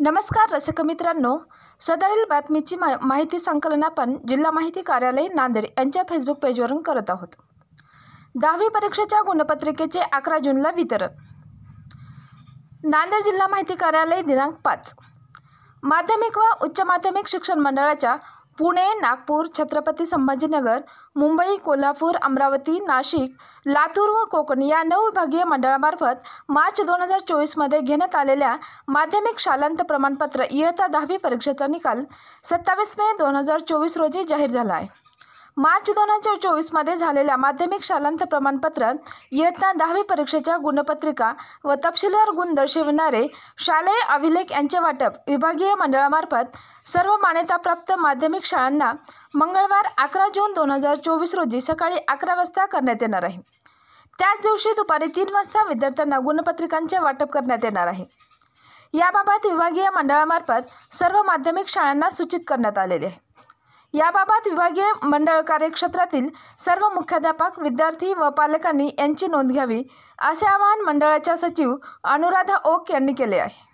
नमस्कार रसिक मित्रांनो, सदरील बातमीची माहिती संकलन आपण जिल्हा माहिती कार्यालय नांदेड यांच्या फेसबुक पेजवरून करत आहोत। 10वी परीक्षेच्या गुणपत्रिकेचे 11 जूनला वितरण। नांदेड जिल्हा माहिती कार्यालय दिनांक 5 माध्यमिक व उच्च माध्यमिक शिक्षण मंडळाच्या पुणे, नागपूर, छत्रपती संभाजीनगर, मुंबई, कोल्हापूर, अमरावती, नाशिक, लातूर व कोकण या 9 विभागीय मंडळामार्फत मार्च 2024 मध्ये घेण्यात आलेल्या माध्यमिक शालांत प्रमाणपत्र इयत्ता 10वी परीक्षेचा निकाल 27 मे 2024 रोजी जाहीर झाला आहे। मार्च 2024 मध्ये झालेल्या माध्यमिक शालांत प्रमाणपत्र इयत्ता 10वी परीक्षेच्या गुणपत्रिका व तपशीलवार गुण दर्शविणारे शालेय अभिलेख यांचे वाटप विभागीय मंडळामार्फत सर्व मान्यताप्राप्त माध्यमिक शाळांना मंगळवार 11 जून 2024 रोजी सकाळी 11 वाजता करण्यात येणार आहे। त्याच दिवशी दुपारी 3 वाजता विद्यार्थ्यांना गुणपत्रिकांचे वाटप करण्यात येणार आहे। याबाबत विभागीय मंडळामार्फत सर्व माध्यमिक शाळांना सूचित करण्यात आलेले आहे। याबाबत विभागीय मंडळ कार्यक्षेत्रातील सर्व मुख्याध्यापक, विद्यार्थी व पालकांनी यांची नोंद घ्यावी असे आवाहन मंडळाच्या सचिव अनुराधा ओक यांनी केले आहे।